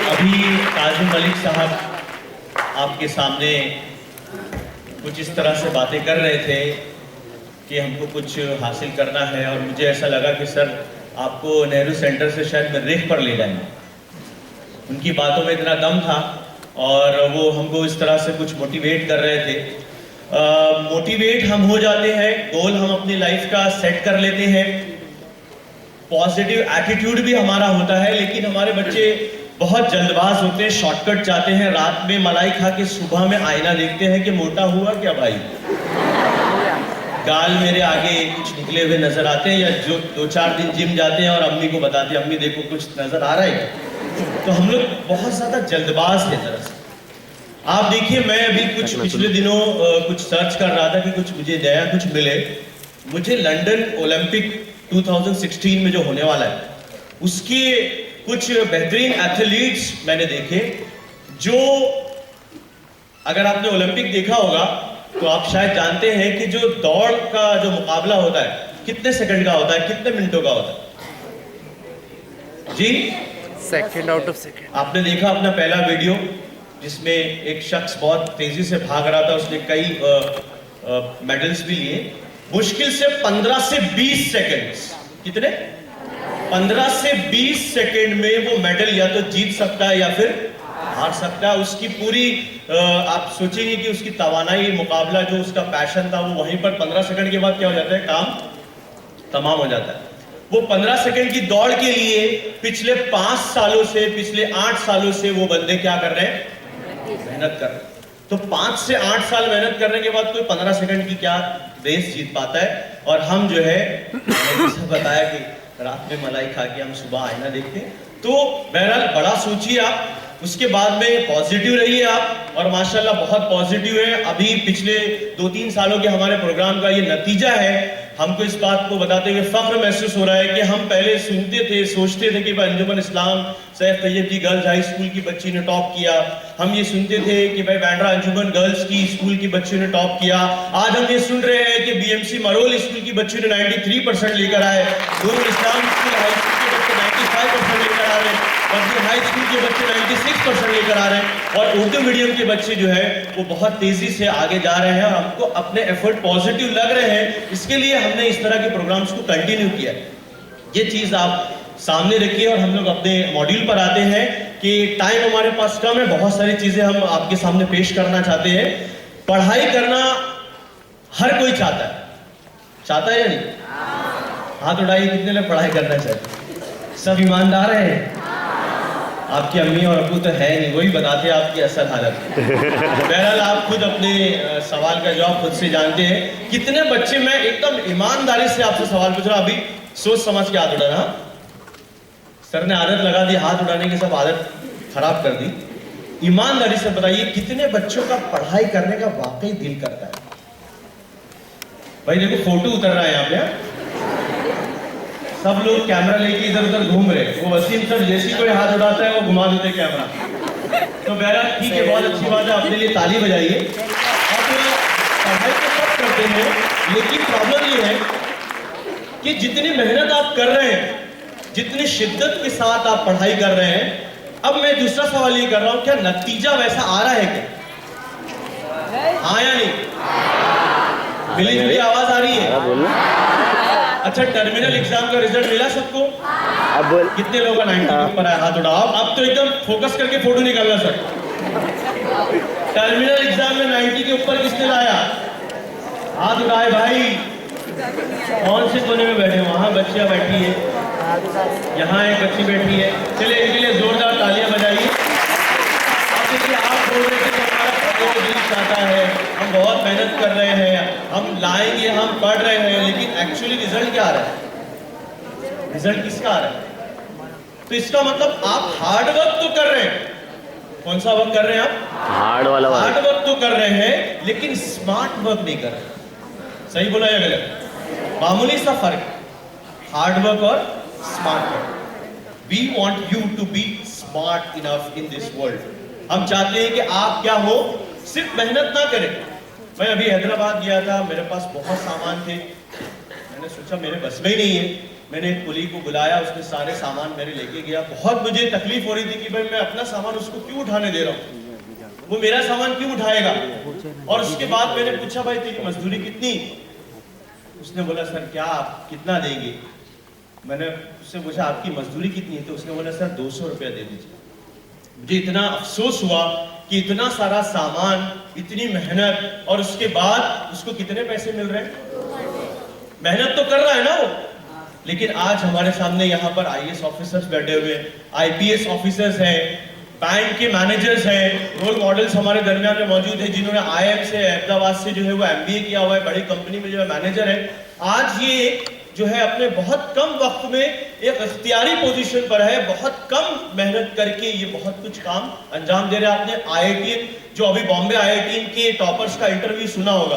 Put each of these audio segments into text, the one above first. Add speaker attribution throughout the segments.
Speaker 1: अभी काजिम मलिक साहब आपके सामने कुछ इस तरह से बातें कर रहे थे कि हमको कुछ हासिल करना है, और मुझे ऐसा लगा कि सर आपको नेहरू सेंटर से शायद मरीख पर ले जाएंगे। उनकी बातों में इतना दम था और वो हमको इस तरह से कुछ मोटिवेट कर रहे थे। मोटिवेट हम हो जाते हैं, गोल हम अपनी लाइफ का सेट कर लेते हैं, पॉजिटिव एटीट्यूड भी हमारा होता है, लेकिन हमारे बच्चे बहुत जल्दबाज होते हैं, शॉर्टकट चाहते हैं। रात में मलाई खा के सुबह में आईना देखते हैं कि मोटा हुआ क्या भाई, गाल मेरे आगे कुछ निकले हुए नजर आते हैं, या जो 2-4 दिन जिम जाते हैं और अम्मी को बताते हैं अम्मी देखो कुछ नजर आ रहा है। तो हम लोग बहुत ज्यादा जल्दबाज है दरअसल। आप देखिए, मैं अभी कुछ पिछले दिनों कुछ सर्च कर रहा था कि कुछ मुझे नया कुछ मिले। मुझे लंदन ओलंपिक 2016 में जो होने वाला है उसके कुछ बेहतरीन एथलीट्स मैंने देखे, जो अगर आपने ओलंपिक देखा होगा तो आप शायद जानते हैं कि जो दौड़ का जो मुकाबला होता है कितने सेकंड का होता है, कितने मिनटों का होता है जी?
Speaker 2: Second out of second.
Speaker 1: आपने देखा अपना पहला वीडियो जिसमें एक शख्स बहुत तेजी से भाग रहा था, उसने कई मेडल्स भी लिए। मुश्किल से 15 से 20 सेकंड, कितने 15 से 20 सेकंड में वो मेडल या तो जीत सकता है या फिर हार सकता है। उसकी पूरी आप सोचेंगे कि उसकी तवानाई, मुकाबला, जो उसका पैशन था वो वहीं पर 15 सेकंड के बाद क्या हो जाता है, काम तमाम हो जाता है। वो 15 सेकंड की दौड़ के लिए पिछले 5 सालों से, पिछले 8 सालों से वो बंदे क्या कर रहे हैं, मेहनत कर रहे हैं। तो 5 से 8 साल मेहनत करने के बाद कोई 15 सेकंड की क्या रेस जीत पाता है? और हम जो है, मैंने बताया कि रात में मलाई खा के हम सुबह आईना देखते हैं। तो बहरहाल बड़ा सोचिए आप, उसके बाद में पॉजिटिव रहिए आप, और माशाल्लाह बहुत पॉजिटिव है। अभी पिछले 2-3 सालों के हमारे प्रोग्राम का ये नतीजा है। हमको इस बात को बताते हुए फख्र महसूस हो रहा है कि हम पहले सुनते थे, सोचते थे कि भाई अंजुमन इस्लाम सैफ तैयब की गर्ल्स हाई स्कूल की बच्ची ने टॉप किया। हम ये सुनते थे कि भाई बैंड्रा अंजुमन गर्ल्स की स्कूल की बच्ची ने टॉप किया। आज हम ये सुन रहे हैं कि बीएमसी मरोल स्कूल की बच्ची ने 93% लेकर आए, नूरुल इस्लाम स्कूल हाई स्कूल के बच्चे 95% लेकर आ रहे हैं, हाई स्कूल के बच्चे 96% लेकर आ रहे हैं, और उर्दू मीडियम के बच्चे जो है वो बहुत तेजी से आगे जा रहे हैं, और हमको अपने एफर्ट पॉजिटिव लग रहे हैं। इसके लिए हमने इस तरह के प्रोग्राम्स को कंटिन्यू किया। ये चीज आप सामने रखिए, और हम लोग अपने मॉड्यूल पर आते हैं कि टाइम हमारे पास कम है, बहुत सारी चीजें हम आपके सामने पेश करना चाहते हैं। पढ़ाई करना हर कोई चाहता है या नहीं? हाथ उठाइए, कितने लोग पढ़ाई करना चाहते हैं? सब ईमानदार हैं? आपकी अम्मी और अब्बू तो है नहीं, वही बताते हैं आपकी असल हालत। बहरहाल आप खुद अपने सवाल का जवाब खुद से जानते हैं। कितने बच्चे, मैं एकदम ईमानदारी से आपसे सवाल पूछ रहा हूं, अभी सोच समझ के हाथ उठाना। सर ने आदत लगा दी हाथ उठाने की, सब आदत खराब कर दी। ईमानदारी से बताइए कितने बच्चों का पढ़ाई करने का वाकई दिल करता है? भाई देखो फोटो उतर रहा है यहाँ पे, सब लोग कैमरा लेके इधर उधर घूम रहे। वो वसीम सर जैसी कोई हाथ उठाता है वो घुमा देते कैमरा। तो बहरहाल ठीक है, बहुत अच्छी बात है, अपने लिए ताली बजाइए। और पढ़ाई तो सब करते हैं, लेकिन प्रॉब्लम ये है कि जितनी मेहनत आप कर रहे हैं, जितनी शिद्दत के साथ आप पढ़ाई कर रहे हैं, अब मैं दूसरा सवाल ये कर रहा हूं, क्या नतीजा वैसा आ रहा है क्या? हाँ या नहीं? मिली जुली आवाज आ रही है? अच्छा, टर्मिनल एग्जाम का रिजल्ट मिला सबको?
Speaker 2: अब बोल,
Speaker 1: कितने लोगों का 90 के ऊपर है? हाथ उठाओ। अब तो एकदम फोकस करके फोटो निकालना सर। टर्मिनल एग्जाम में 90 के ऊपर किसने लाया? हाथ उठाए भाई। कौन से कोने में बैठे? वहां बच्चियां बैठी है, यहाँ एक बच्ची बैठी है। चलिए इनके लिए जोरदार तालियां बजाइए। अब देखिए, आप बोल रहे थे कि हमारा दिल चाहता है, हम बहुत मेहनत कर रहे हैं, हम लाएंगे, हम पढ़ रहे हैं, लेकिन एक्चुअली रिजल्ट क्या आ रहा है? रिजल्ट किसका आ रहा है? तो इसका मतलब आप हार्ड वर्क तो कर रहे हैं। कौन सा वर्क कर रहे हैं आप?
Speaker 2: हार्ड वाला
Speaker 1: हार्ड वर्क तो कर रहे हैं, लेकिन स्मार्ट वर्क नहीं कर रहे। सही बोला या गलत? मामूली सा फर्क, हार्ड वर्क और smart work. We want you to be smart enough in this world. हम चाहते हैं कि आप क्या हो, सिर्फ मेहनत ना करें। मैं अभी हैदराबाद गया था, मेरे पास बहुत सामान थे, मैंने सोचा मेरे बस में ही नहीं है, मैंने एक कुली को बुलाया, उसने सारे सामान मेरे लेके गया। बहुत मुझे तकलीफ हो रही थी कि भाई मैं अपना सामान उसको क्यों उठाने दे रहा हूँ, वो मेरा सामान क्यों उठाएगा। और उसके बाद मैंने पूछा भाई तेरी मजदूरी कितनी, उसने बोला सर क्या आप कितना देंगे। मैंने उससे पूछा आपकी मजदूरी कितनी है, तो उसने बोला सर 200 रुपया दे दीजिए। मुझे इतना अफसोस हुआ कि इतना सारा सामान, इतनी मेहनत, और उसके बाद उसको कितने पैसे मिल रहे हैं। मेहनत तो कर रहा है ना वो, लेकिन आज हमारे सामने यहाँ पर आईएएस ऑफिसर्स बैठे हुए, आईपीएस ऑफिसर्स हैं, बैंक के मैनेजर्स हैं, रोल मॉडल्स हमारे दरमियान में मौजूद हैं जिन्होंने आईआईएम से, अहमदाबाद से जो है वो एमबीए किया हुआ है, बड़ी कंपनी में जो है मैनेजर है। आज ये जो है अपने बहुत कम वक्त में एक इख्तियारी पोजीशन पर है, बहुत कम मेहनत करके ये बहुत कुछ काम अंजाम दे रहे हैं। आपने आईआईटी जो अभी बॉम्बे आईआईटी के टॉपर्स का इंटरव्यू सुना होगा,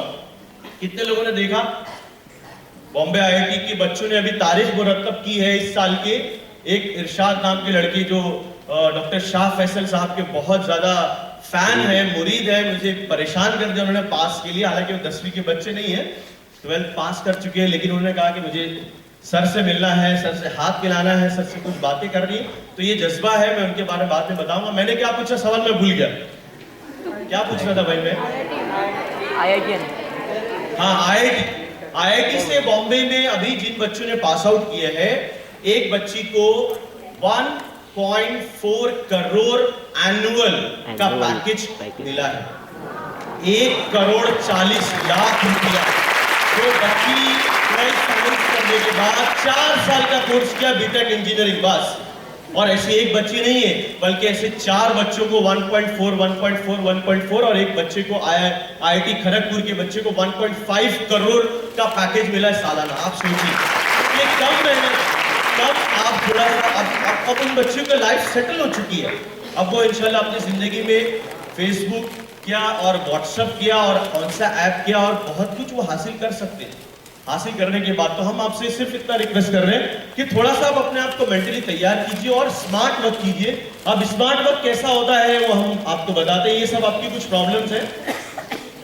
Speaker 1: कितने लोगों ने देखा। बॉम्बे आईआईटी के बच्चों ने अभी तारीख मुरतब की है इस साल के। एक इरशाद नाम के लड़के जो डॉक्टर शाह फैसल साहब के बहुत ज्यादा फैन है, मुरीद है, मुझे परेशान कर दिया उन्होंने पास के लिए। हालांकि वो 10वीं के बच्चे नहीं है, 12th पास कर चुके हैं, लेकिन उन्होंने कहा कि मुझे सर से मिलना है, सर से हाथ मिलाना है, सर से कुछ बातें करनी। तो ये जज्बा है, मैं उनके बारे में बाद में बताऊंगा। मैंने क्या पूछा सवाल मैं भूल गया, क्या पूछ रहा था भाई मैं। हाँ, आईआईटी से बॉम्बे में अभी जिन बच्चों ने पास आउट किए हैं, एक बच्ची को 1.4 करोड़ एनुअल का पैकेज मिला है। 1,40,00,000 रुपया। तो बच्ची 12th साइंस करने के बाद 4 साल का कोर्स किया बीटेक इंजीनियरिंग बस। और ऐसी एक बच्ची नहीं है, बल्कि ऐसे 4 बच्चों को 1.4 और एक बच्चे को आईआईटी खड़गपुर के बच्चे को 1.5 करोड़ का पैकेज मिला है सालाना। आप सोचिए, ये कम मेहनत, कम आप थोड़ा सा अब उन बच्चों की लाइफ सेटल हो चुकी है। अब वो इंशाल्लाह अपनी जिंदगी में फेसबुक किया और व्हाट्सएप किया और कौन सा ऐप किया और बहुत कुछ वो हासिल कर सकते हैं। हासिल करने के बाद तो हम आपसे सिर्फ इतना रिक्वेस्ट कर रहे हैं कि थोड़ा सा आप अपने आप को मेंटली तैयार कीजिए और स्मार्ट वर्क कीजिए। अब स्मार्ट वर्क कैसा होता है वो हम आपको बताते हैं। ये सब आपकी कुछ प्रॉब्लम्स हैं,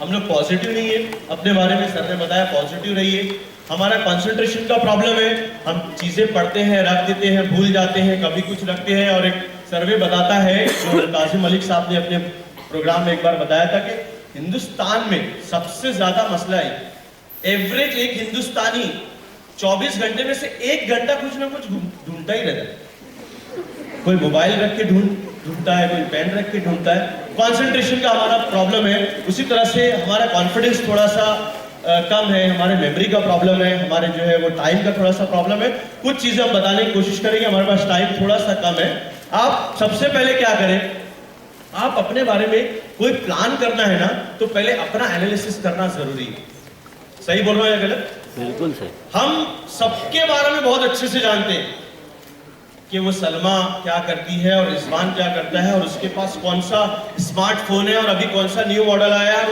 Speaker 1: हम लोग पॉजिटिव नहीं है अपने बारे में, सर ने बताया पॉजिटिव रहिए। हमारा कंसंट्रेशन का प्रॉब्लम है, हम चीजें पढ़ते हैं, रख देते हैं, भूल जाते हैं, कभी कुछ रखते हैं। और एक सर्वे बताता है जो कासिम मलिक साहब ने अपने प्रोग्राम में एक बार बताया था कि हिंदुस्तान में सबसे ज्यादा मसला है, एवरेज एक हिंदुस्तानी 24 घंटे में से 1 घंटा कुछ ना कुछ ढूंढता ही रहता है। कोई मोबाइल रख के ढूंढता है, कोई पेन रख के ढूंढता है। कंसंट्रेशन का हमारा प्रॉब्लम है। उसी तरह से हमारा कॉन्फिडेंस थोड़ा सा कम है, हमारे मेमोरी का प्रॉब्लम है, हमारे जो है वो टाइम का थोड़ा सा प्रॉब्लम है। कुछ चीजें हम बताने की कोशिश करेंगे, हमारे पास टाइम थोड़ा सा कम है। आप सबसे पहले क्या करें, आप अपने बारे में कोई प्लान करना है ना, तो पहले अपना एनालिसिस करना जरूरी है। सही बोल रहा हूं या गलत?
Speaker 2: बिल्कुल सही।
Speaker 1: हम सबके बारे में बहुत अच्छे से जानते हैं कि वो सलमा क्या करती है और रिजवान क्या करता है और उसके पास कौन सा स्मार्टफोन है और अभी कौन सा न्यू मॉडल आया है।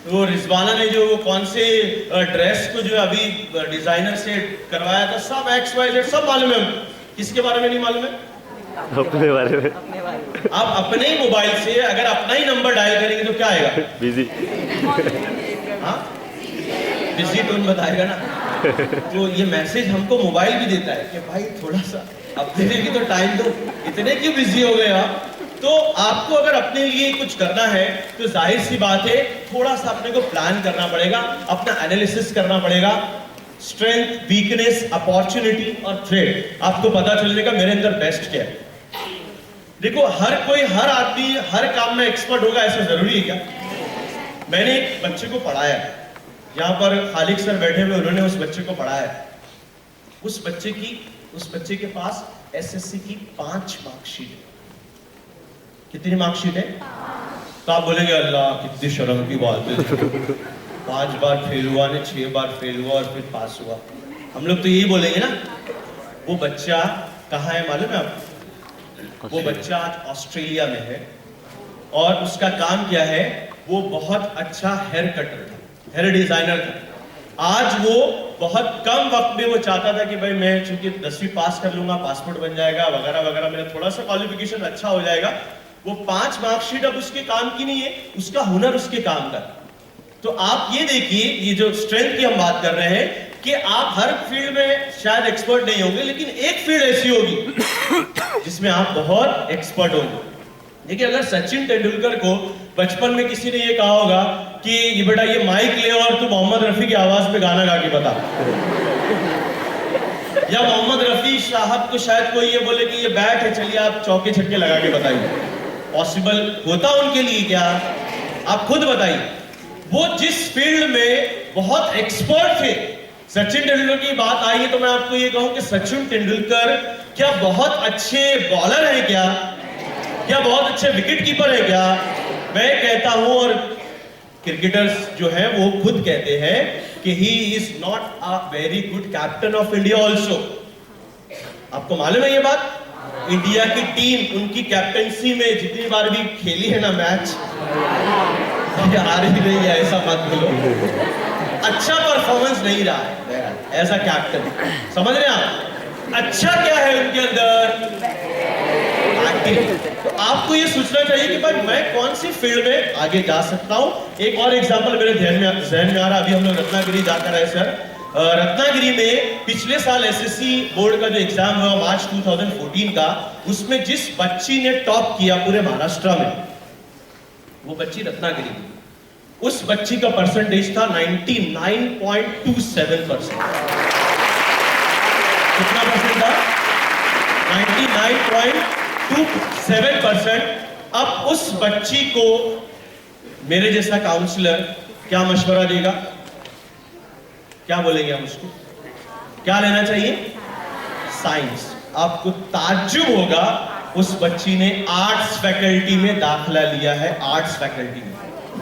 Speaker 1: वो रिजवाना ने जो वो कौन से ड्रेस को जो अभी डिजाइनर से करवाया था, सब XYZ सब मालूम है। किसके बारे में नहीं मालूम है?
Speaker 2: अपने बारे में।
Speaker 1: आप अपने ही मोबाइल से अगर अपना ही नंबर डायल करेंगे तो क्या आएगा?
Speaker 2: बिजी।
Speaker 1: हाँ, बिजी टोन बताएगा ना। तो ये मैसेज हमको मोबाइल भी देता है कि भाई थोड़ा सा अपने लिए भी तो टाइम दो, इतने क्यों बिजी हो गए आप। तो आपको अगर अपने लिए कुछ करना है तो जाहिर सी बात है थोड़ा सा अपने को प्लान करना पड़ेगा, अपना एनालिसिस करना पड़ेगा। स्ट्रेंथ, वीकनेस, अपॉर्चुनिटी और थ्रेट, आपको पता चलने का मेरे अंदर बेस्ट क्या है। देखो हर कोई, हर आदमी हर काम में एक्सपर्ट होगा ऐसा जरूरी है क्या? मैंने एक बच्चे को पढ़ाया, यहाँ पर खालिक सर बैठे हुए, उन्होंने उस बच्चे को पढ़ाया। उस बच्चे के पास एसएससी की 5 मार्कशीट है। कितनी मार्कशीट है? तो आप बोलेंगे अल्लाह कितनी शर्म की बात है, 5 बार फेल हुआ ने, 6 बार फेल हुआ और फिर पास हुआ। हम लोग तो यही बोलेंगे ना। वो बच्चा कहाँ है मालूम है आपको? वो बच्चा आज ऑस्ट्रेलिया में है और उसका काम क्या है, वो बहुत अच्छा हेयर कटर था, हेयर डिजाइनर था। आज वो बहुत कम वक्त में वो चाहता था कि भाई मैं चूंकि 10वीं पास कर लूंगा, पासपोर्ट बन जाएगा वगैरह वगैरह, मेरा थोड़ा सा क्वालिफिकेशन अच्छा हो जाएगा। वो 5 मार्कशीट अब उसके काम की नहीं है, उसका हुनर उसके काम का। तो आप ये देखिए, ये जो स्ट्रेंथ की हम बात कर रहे हैं कि आप हर फील्ड में शायद एक्सपर्ट नहीं होंगे, लेकिन एक फील्ड ऐसी होगी जिसमें आप बहुत एक्सपर्ट होंगे। देखिए, अगर सचिन तेंदुलकर को बचपन में किसी ने ये कहा होगा कि ये बेटा ये माइक ले और तू मोहम्मद रफी की आवाज में गाना गा के बता, या मोहम्मद रफी साहब को शायद कोई ये बोले कि ये बैट है, चलिए आप चौके छक्के लगा के बताइए, पॉसिबल होता उनके लिए क्या? आप खुद बताइए। वो जिस फील्ड में बहुत एक्सपर्ट थे, सचिन तेंदुलकर की बात आई है तो मैं आपको ये कहूं कि सचिन तेंदुलकर क्या बहुत अच्छे बॉलर हैं क्या बहुत अच्छे विकेट कीपर है क्या? मैं कहता हूं, और क्रिकेटर्स जो हैं वो खुद कहते हैं कि he is not a very good captain of India also. आपको मालूम है ये बात? इंडिया की टीम उनकी कैप्टनसी में जितनी बार भी खेली है ना मैच, हार ही नहीं है, ऐसा मत बोलो। अच्छा परफॉर्मेंस नहीं रहा है एज अ कैप्टन, समझ रहे हैं आप? अच्छा क्या है उनके अंदर? तो आपको ये सोचना चाहिए कि भाई मैं कौन सी फील्ड में आगे जा सकता हूं। एक और एग्जांपल मेरे जहन में आ रहा, अभी हम लोग रत्नागिरी जाकर आए सर। रत्नागिरी में पिछले साल एसएससी बोर्ड का जो एग्जाम हुआ मार्च 2014 का, उसमें जिस बच्ची ने टॉप किया पूरे महाराष्ट्र में, वो बच्ची रत्नागिरी की। उस बच्ची का परसेंटेज था 99.27%। कितना परसेंट था? 99.27%। अब उस बच्ची को मेरे जैसा काउंसलर क्या मशवरा देगा? क्या बोलेंगे हम उसको? क्या लेना चाहिए? साइंस। आपको ताज्जुब होगा, उस बच्ची ने आर्ट्स फैकल्टी में दाखिला लिया है। आर्ट्स फैकल्टी में।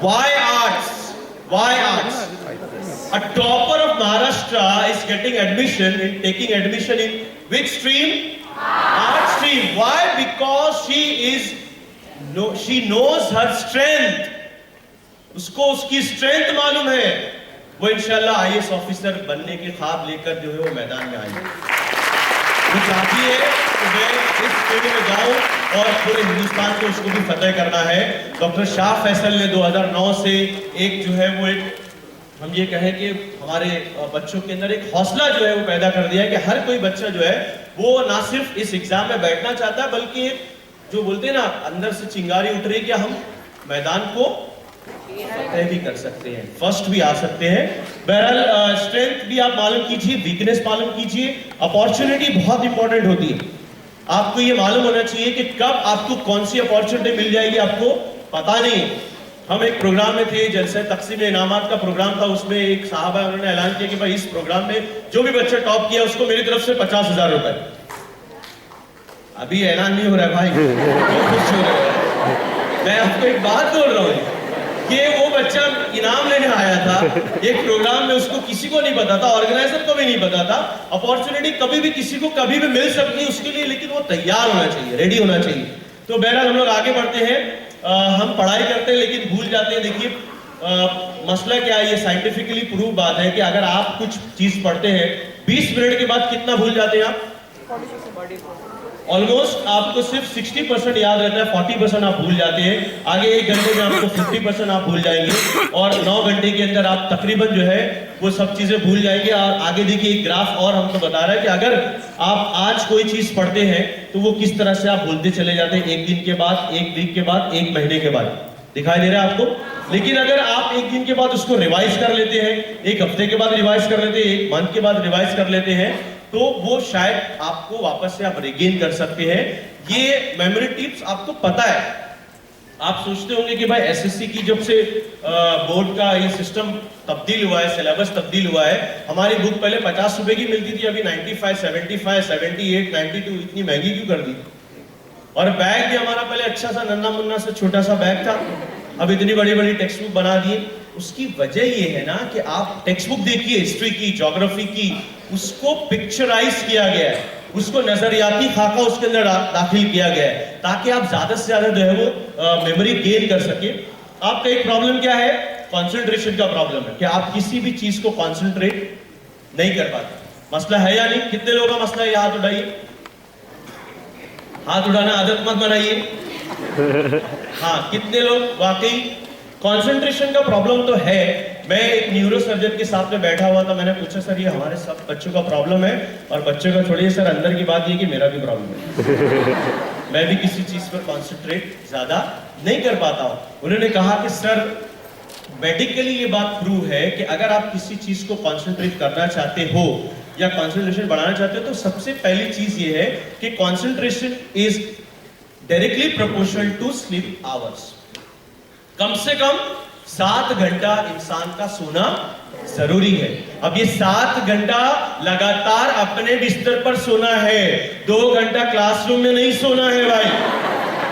Speaker 1: Why arts? Why arts? A topper of Maharashtra is taking admission in which stream? Art stream. Why? Because she knows her strength. उसको उसकी स्ट्रेंथ मालूम है। वो इंशाल्लाह आईएएस ऑफिसर बनने के ख्वाब लेकर जो है वो मैदान में आई है। वो चाहती है कि मैं इस फील्ड में जाऊं और पूरे हिंदुस्तान को उसको भी फतेह करना है। डॉक्टर शाह फैसल ने 2009 से एक जो है वो एक, हम ये कहें कि हमारे बच्चों के अंदर एक हौसला जो है वो पैदा कर दिया है कि हर कोई बच्चा जो है वो ना सिर्फ इस एग्जाम में बैठना चाहता है, बल्कि जो बोलते हैं ना अंदर से चिंगारी उठ रही है कि हम मैदान को फतेह भी कर सकते हैं, फर्स्ट भी आ सकते हैं। बहरहाल स्ट्रेंथ भी आप मालूम कीजिए, वीकनेस मालूम कीजिए। अपॉर्चुनिटी बहुत इंपॉर्टेंट होती है। आपको ये मालूम होना चाहिए कि कब आपको कौन सी अपॉर्चुनिटी मिल जाएगी, आपको पता नहीं। हम एक प्रोग्राम में थे, जलसे तकसीम इनामात का प्रोग्राम था, उसमें एक साहब है, उन्होंने ऐलान किया कि भाई इस प्रोग्राम में जो भी बच्चा टॉप किया उसको मेरी तरफ से 50,000 रुपए। अभी ऐलान नहीं हो रहा है भाई, खुश हो रहे हैं। मैं आपको एक बात बोल रहा हूँ कि वो बच्चा इनाम लेने आया था एक प्रोग्राम में, उसको किसी को नहीं पता था, ऑर्गेनाइजर को भी नहीं पता था। अपॉर्चुनिटी कभी भी किसी को कभी भी मिल सकती है उसके लिए, लेकिन वो तैयार होना चाहिए, रेडी होना चाहिए। तो बहरहाल हम लोग आगे बढ़ते हैं। हम पढ़ाई करते हैं लेकिन भूल जाते हैं। देखिए मसला क्या है, ये साइंटिफिकली प्रूव बात है कि अगर आप कुछ चीज पढ़ते हैं 20 मिनट के बाद कितना भूल जाते हैं आप? ऑलमोस्ट आपको सिर्फ 60% याद रहता है, 40% आप भूल जाते हैं। आगे 1 घंटे में आपको 50% आप भूल जाएंगे और 9 घंटे के अंदर आप तकरीबन जो है वो सब चीजें भूल जाएंगे। और आगे देखिए एक ग्राफ और हमको बता रहा है कि अगर आप आज कोई चीज पढ़ते हैं तो वो किस तरह से आप भूलते चले जाते हैं, 1 दिन के बाद, 1 वीक के बाद, 1 महीने के बाद। दिखाई दे रहा है आपको? लेकिन अगर आप 1 दिन के बाद उसको रिवाइज कर लेते हैं, 1 हफ्ते के बाद रिवाइज कर लेते हैं, 1 मंथ के बाद रिवाइज कर लेते हैं, तो वो शायद आपको वापस से आप रिगेन कर सकते हैं। ये मेमोरी टिप्स आपको पता है। आप सोचते होंगे कि भाई एसएससी की जब से बोर्ड का ये सिस्टम तब्दील हुआ है, सिलेबस तब्दील हुआ है, हमारी बुक पहले 50 रुपए की मिलती थी, अभी 95, 75, 78, 92, इतनी महंगी क्यों कर दी? और बैग भी हमारा पहले अच्छा सा नन्ना मुन्ना सा छोटा सा बैग था, अब इतनी बड़ी बड़ी टेक्स्ट बुक बना दिए। उसकी वजह ये है ना कि आप टेक्स्ट बुक देखिए, हिस्ट्री की, ज्योग्राफी की, उसको पिक्चराइज किया गया है, उसको नजरियाती खाका उसके अंदर दाखिल किया गया है ताकि आप ज्यादा से ज्यादा जो है वो मेमोरी गेन कर सके। आपका एक प्रॉब्लम क्या है? कंसंट्रेशन का प्रॉब्लम है कि आप किसी भी चीज को कंसंट्रेट नहीं कर पाते। मसला है या नहीं? कितने लोगों का मसला है? हाथ उठाइए। हाथ उठाना आदत मत बनाइए। हाँ, कितने लोग वाकई कंसंट्रेशन का प्रॉब्लम तो है, मैं एक न्यूरो सर्जन के साथ में बैठा हुआ था, मैंने पूछा सर ये हमारे सब बच्चों का प्रॉब्लम है, और बच्चों का छोड़िए सर, अंदर की बात ये कि मेरा भी प्रॉब्लम है। मैं भी किसी चीज पर कॉन्सेंट्रेट ज्यादा नहीं कर पाता हूँ। उन्होंने कहा कि सर मेडिकली ये बात प्रूव है कि अगर आप किसी चीज को कॉन्सेंट्रेट करना चाहते हो या कॉन्सेंट्रेशन बढ़ाना चाहते हो, तो सबसे पहली चीज ये है कि concentration is directly proportional to sleep hours. कम से कम 7 घंटा इंसान का सोना जरूरी है। अब ये 7 घंटा लगातार अपने बिस्तर पर सोना है, 2 घंटा क्लासरूम में नहीं सोना है भाई।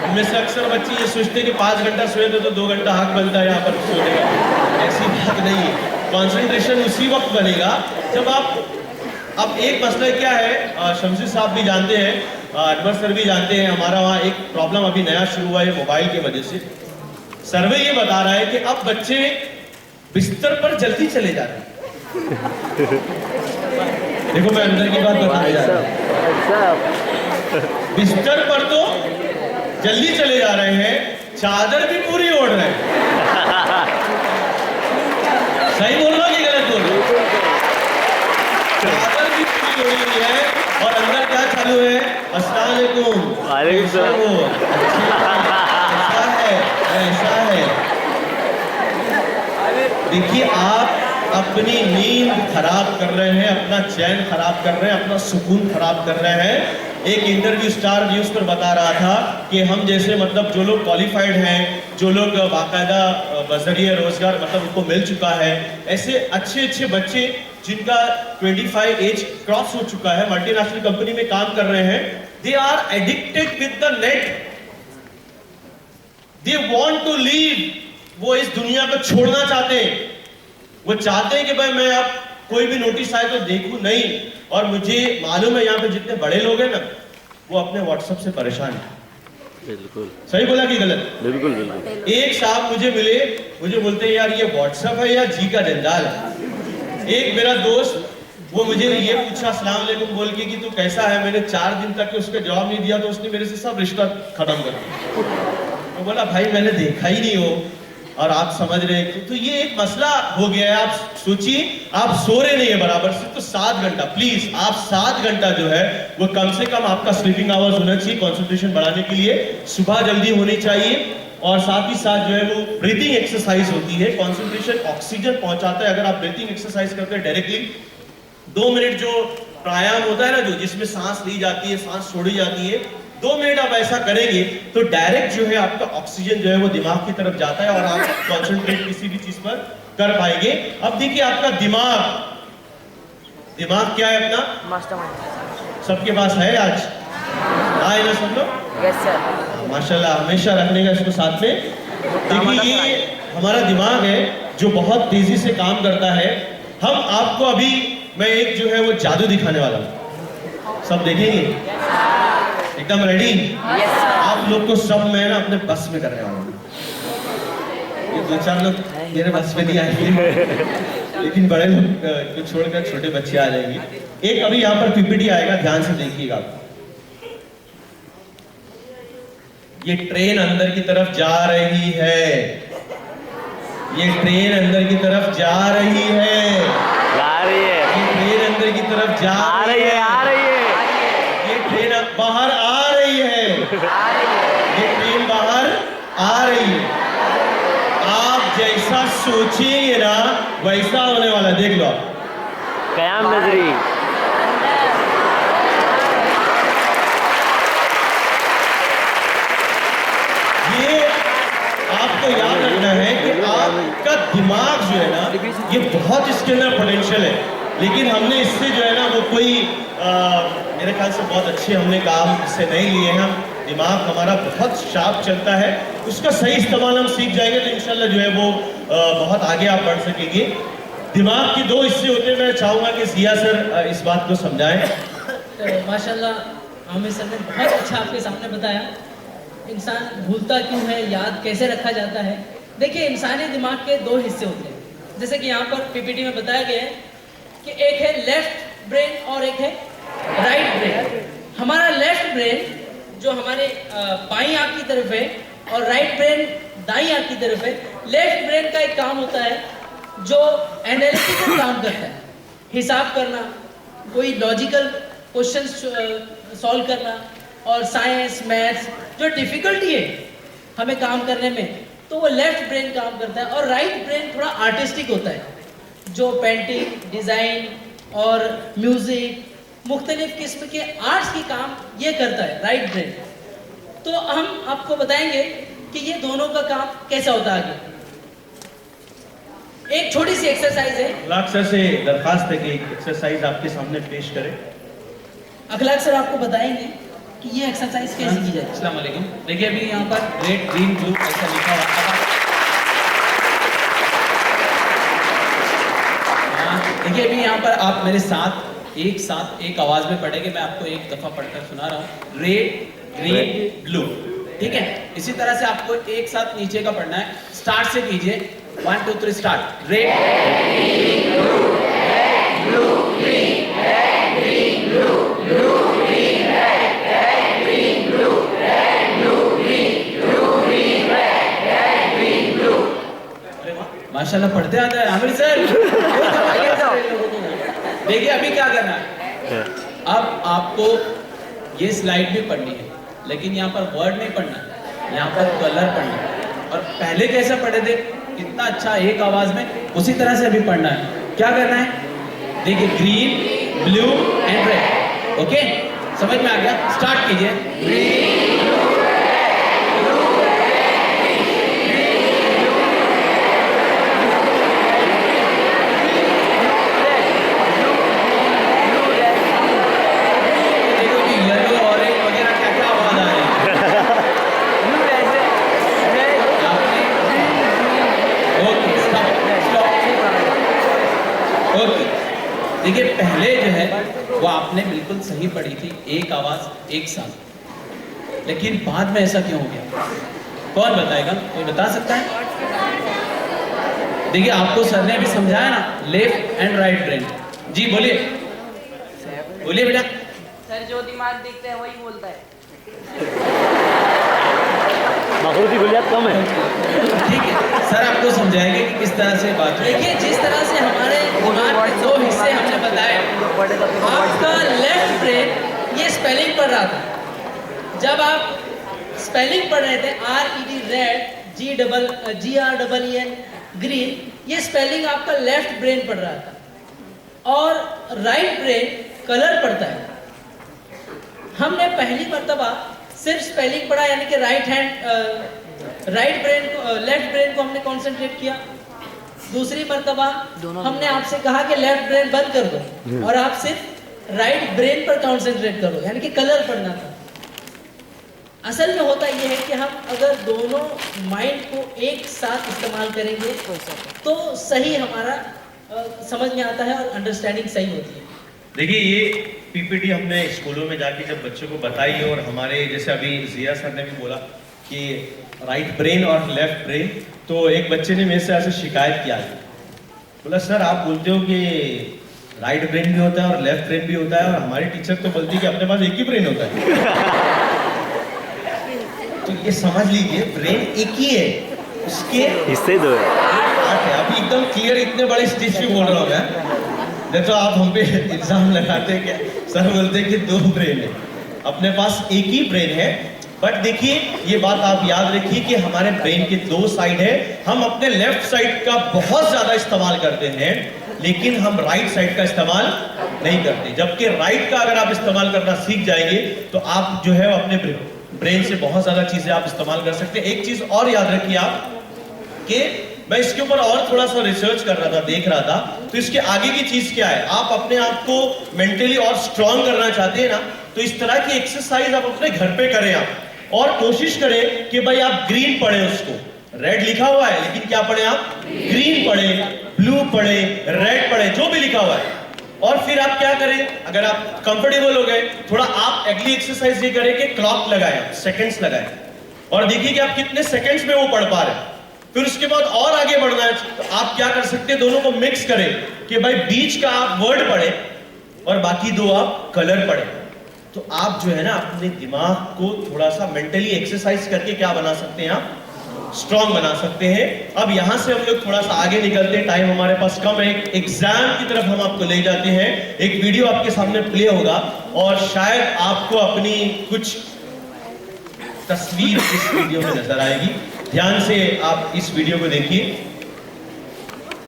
Speaker 1: उनमें से अक्सर बच्चे ये सोचते हैं कि 5 घंटा सोए तो 2 घंटा हक बनता है यहाँ पर सोने का। ऐसी बात नहीं है, कॉन्सेंट्रेशन उसी वक्त बनेगा जब आप। अब एक मसला क्या है, शमशी साहब भी जानते हैं, अनवर सर भी जानते हैं, हमारा वहाँ एक प्रॉब्लम अभी नया शुरू हुआ है मोबाइल की वजह से। सर्वे ये बता रहा है कि अब बच्चे बिस्तर पर जल्दी चले जाते हैं। देखो मैं अंदर की बात बताने जा रहा हूं, बिस्तर पर तो जल्दी चले जा रहे हैं, चादर भी पूरी ओढ़ रहे हैं। सही बोल रहा कि गलत बोल रहा? चादर भी पूरी ओढ़ी हुई है और अंदर क्या चालू है? अस्सलाम वालेकुम।
Speaker 2: वालेकुम सलाम।
Speaker 1: ऐसा है। देखिए आप अपनी नींद खराब कर रहे हैं, अपना चैन खराब कर रहे हैं, अपना सुकून खराब कर रहे हैं। एक इंटरव्यू स्टार न्यूज पर बता रहा था कि हम जैसे मतलब जो लोग क्वालिफाइड हैं, जो लोग बाकायदा बजरिए रोजगार मतलब उनको मिल चुका है, ऐसे अच्छे अच्छे बच्चे जिनका 25 एज क्रॉस हो चुका है, मल्टीनेशनल कंपनी में काम कर रहे हैं, they are addicted with the net. They want to leave, वो इस दुनिया को छोड़ना चाहते हैं। वो चाहते हैं कि भाई मैं अब कोई भी नोटिस आए तो देखूं नहीं। और मुझे मालूम है यहाँ पे जितने बड़े लोग हैं ना, वो अपने व्हाट्सएप से परेशान हैं।
Speaker 2: बिल्कुल
Speaker 1: सही बोला कि गलत?
Speaker 2: बिल्कुल बिल्कुल।
Speaker 1: एक साहब मुझे मिले, मुझे बोलते हैं यार ये व्हाट्सएप है या जी का जंजाल है। एक मेरा दोस्त, वो मुझे ये पूछा अस्सलाम वालेकुम बोल के कि तू कैसा है। मैंने 4 दिन तक उसका जवाब नहीं दिया तो उसने मेरे से सब रिश्ता खत्म कर दिया। तो बोला भाई मैंने देखा ही नहीं हो और आप समझ रहे हैं। तो ये एक मसला हो गया है। आप सोचिए, आप सो रहे नहीं है बराबर से, तो 7 घंटा प्लीज आप 7 घंटा जो है वो कम से कम आपका स्लीपिंग आवर्स होना चाहिए कंसंट्रेशन बढ़ाने के लिए। सुबह जल्दी होनी चाहिए और साथ ही साथ जो है वो ब्रीथिंग एक्सरसाइज होती है, कंसंट्रेशन ऑक्सीजन पहुंचाता है। अगर आप ब्रीथिंग एक्सरसाइज करते हैं डायरेक्टली 2 मिनट जो प्राणायाम होता है ना, जो जिसमें सांस ली जाती है सांस छोड़ी जाती है, 2 मिनट आप ऐसा करेंगे तो डायरेक्ट जो है आपका ऑक्सीजन जो है वो दिमाग की तरफ जाता है और आप कंसंट्रेट किसी भी चीज पर कर पाएंगे। अब देखिए आपका दिमाग क्या है अपना, मास्टरमाइंड सबके पास है आज, आए ना सब लोग? Yes sir. माशाल्लाह, हमेशा रखने का इसको साथ में। देखिए ये हमारा दिमाग है जो बहुत तेजी से काम करता है। हम आपको अभी मैं एक जो है वो जादू दिखाने वाला हूँ, सब देखेंगे? एकदम रेडी? आप लोग को सब मैं ना अपने बस में करने वाला हूँ। ये 2-4 लोग मेरे बस में नहीं आएंगे, लेकिन बड़े लोग को छोड़कर छोटे बच्चे आ जाएंगे। एक अभी यहाँ पर पीपीटी आएगा, ध्यान से देखिएगा। ये ट्रेन अंदर की तरफ जा रही है, ये ट्रेन अंदर की तरफ जा रही है, ये ट्रेन अंदर की तरफ जा रही है,
Speaker 2: आ रही है,
Speaker 1: ये ट्रेन बाहर आ रही है, ये ट्रेन बाहर आ रही है। आप जैसा सोचिए ना वैसा होने वाला, देख लो आप।
Speaker 2: कयाम नजरी।
Speaker 1: ये आपको याद रखना है कि आपका दिमाग जो है ना, ये बहुत इसके अंदर पोटेंशियल है, लेकिन हमने इससे जो है ना वो कोई मेरे ख्याल से बहुत अच्छे हमने काम इससे नहीं लिए हैं। हम दिमाग हमारा बहुत शार्प चलता है, उसका सही इस्तेमाल हम सीख जाएंगे तो इंशाल्लाह जो है वो बहुत आगे आप बढ़ सकेंगे। दिमाग के 2 हिस्से होते हैं, मैं चाहूँगा कि सिया सर इस बात को समझाएं।
Speaker 3: तो माशाल्लाह आमिर सर ने बहुत अच्छा आपके सामने बताया, इंसान भूलता क्यों है, याद कैसे रखा जाता है। देखिए इंसानी दिमाग के 2 हिस्से होते हैं, जैसे कि यहाँ पर पीपीटी में बताया गया है कि एक है लेफ्ट ब्रेन और एक है राइट ब्रेन। हमारा लेफ्ट ब्रेन जो हमारे बाईं आंख की तरफ है और राइट ब्रेन दाईं आंख की तरफ है। लेफ्ट ब्रेन का एक काम होता है जो एनालिटिकल काम करता है, हिसाब करना, कोई लॉजिकल क्वेश्चन सॉल्व करना, और साइंस मैथ्स जो डिफिकल्टी है हमें काम करने में, तो वो लेफ्ट ब्रेन काम करता है। और राइट ब्रेन थोड़ा आर्टिस्टिक होता है, जो पेंटिंग, डिज़ाइन और म्यूज़िक, मुख्तलिफ किस्म के आर्ट्स की काम ये करता है राइट ब्रेन। तो हम आपको बताएंगे कि ये दोनों का काम कैसा होता है आगे। एक छोटी सी एक्सरसाइज है।
Speaker 1: अखलाक सर से दरखास्त है कि एक एक्सरसाइज आपके सामने पेश करें।
Speaker 3: अखलाक सर आपको बताएंगे कि ये एक्सरसाइज कैसे की जाए।
Speaker 4: अस्सलाम वालेकुम। देखिए अभी यहाँ पर रेड ग्रीन ब्लू ऐसा लिखा हुआ है। देखिए अभी यहाँ पर आप मेरे साथ एक आवाज में पढ़ेंगे। मैं आपको एक दफा पढ़कर सुना रहा हूँ। रेड ग्रीन ब्लू, ठीक है। इसी तरह से आपको एक साथ नीचे का पढ़ना है। स्टार्ट से कीजिए, 1 2 3 स्टार्ट। रेड माशाल्लाह पढ़ते आता है आमिर सर। देखिए अभी क्या करना है, अब आपको ये स्लाइड भी पढ़नी है, लेकिन यहाँ पर वर्ड नहीं पढ़ना, यहाँ पर कलर पढ़ना है। और पहले कैसे पढ़े थे, कितना अच्छा एक आवाज में, उसी तरह से अभी पढ़ना है। क्या करना है, देखिए green blue and red, okay, समझ में आ गया। स्टार्ट कीजिए। देखिए पहले जो है वो आपने बिल्कुल सही पढ़ी थी, एक आवाज एक साथ, लेकिन बाद में ऐसा क्यों हो गया, कौन बताएगा, कोई बता सकता है? देखिए आपको सर ने अभी समझाया ना, लेफ्ट एंड राइट ब्रेन। जी बोलिए, बोलिए बेटा।
Speaker 5: सर जो दिमाग देखता है वही बोलता है।
Speaker 2: माखरूजी गुलियात कम है।
Speaker 4: ठीक है, सर आपको समझाएंगे कि किस तरह से बात है।
Speaker 3: देखिए जिस तरह से हमारे दिमाग के दो हिस्से हमने बताए, आपका लेफ्ट ब्रेन ये स्पेलिंग पढ़ रहा था। जब आप स्पेलिंग पढ़ रहे थे, RED रेड, GREEN ग्रीन, ये स्पेलिंग आपका लेफ्ट ब्रेन पढ़ रहा था, और राइट ब्रेन कलर पढ़ता है। हमने पहली मर्तबा सिर्फ स्पेलिंग पढ़ा, यानी कि लेफ्ट ब्रेन को हमने कंसंट्रेट किया। दूसरी मर्तबा हमने आपसे कहा कि लेफ्ट ब्रेन बंद कर दो और आप सिर्फ राइट ब्रेन पर कंसंट्रेट करो, यानी कि कलर पढ़ना था। असल में होता यह है कि हम अगर दोनों माइंड को एक साथ इस्तेमाल करेंगे तो सही हमारा समझ में आता है और अंडरस्टैंडिंग सही होती है।
Speaker 1: देखिए ये पीपीटी हमने स्कूलों में जाके जब बच्चों को बताई, और हमारे जैसे अभी जिया सर ने भी बोला कि राइट ब्रेन और लेफ्ट ब्रेन, तो एक बच्चे ने मेरे से ऐसे शिकायत किया, बोला सर आप बोलते हो कि राइट ब्रेन भी होता है और लेफ्ट ब्रेन भी होता है, और हमारी टीचर तो बोलती है कि अपने पास एक ही ब्रेन होता है। तो ये समझ लीजिए ब्रेन एक ही है, उसके
Speaker 2: हिस्से दो है।
Speaker 1: अभी एकदम क्लियर इतने बड़े स्टेज पे बोल रहा हूँ मैं। देखो आप हम पे इल्जाम लगाते हैं कि सर बोलते हैं कि दो ब्रेन है, अपने पास एक ही ब्रेन है। बट देखिए ये बात आप याद रखिए कि हमारे ब्रेन के दो साइड है। हम अपने लेफ्ट साइड का बहुत ज्यादा इस्तेमाल करते हैं, लेकिन हम राइट साइड का इस्तेमाल नहीं करते। जबकि राइट का अगर आप इस्तेमाल करना सीख जाएंगे तो आप जो है अपने ब्रेन से बहुत ज्यादा चीजें आप इस्तेमाल कर सकते हैं। एक चीज और याद रखिए आप कि मैं इसके ऊपर और थोड़ा सा रिसर्च कर रहा था, देख रहा था, तो इसके आगे की चीज क्या है, आप अपने आप को मेंटली और स्ट्रांग करना चाहते हैं ना, तो इस तरह की एक्सरसाइज आप अपने घर पे करें आप, और कोशिश करें कि भाई आप ग्रीन पढ़ें, उसको रेड लिखा हुआ है लेकिन क्या पढ़ें आप, ग्रीन पढ़ें, ब्लू पढ़ें, रेड पढ़ें, जो भी लिखा हुआ है। और फिर आप क्या करें, अगर आप कंफर्टेबल हो गए, थोड़ा आप अगली एक्सरसाइज ये करें कि क्लॉक लगाएं, सेकंड्स लगाएं, और देखिए कि आप कितने सेकंड्स में वो पढ़ पा रहे हैं। फिर उसके बाद और आगे बढ़ना है तो आप क्या कर सकते हैं, दोनों को मिक्स करें कि भाई बीच का आप वर्ड पढ़ें और बाकी दो आप कलर पढ़ें। तो आप जो है ना अपने दिमाग को थोड़ा सा मेंटली एक्सरसाइज करके क्या बना सकते हैं, आप स्ट्रॉन्ग बना सकते हैं। अब यहाँ से हम लोग थोड़ा सा आगे निकलते हैं, टाइम हमारे पास कम है। एक एग्जाम की तरफ हम आपको ले जाते हैं। एक वीडियो आपके सामने प्ले होगा और शायद आपको अपनी कुछ तस्वीर इस वीडियो में नजर आएगी। ध्यान से आप इस वीडियो को देखिए।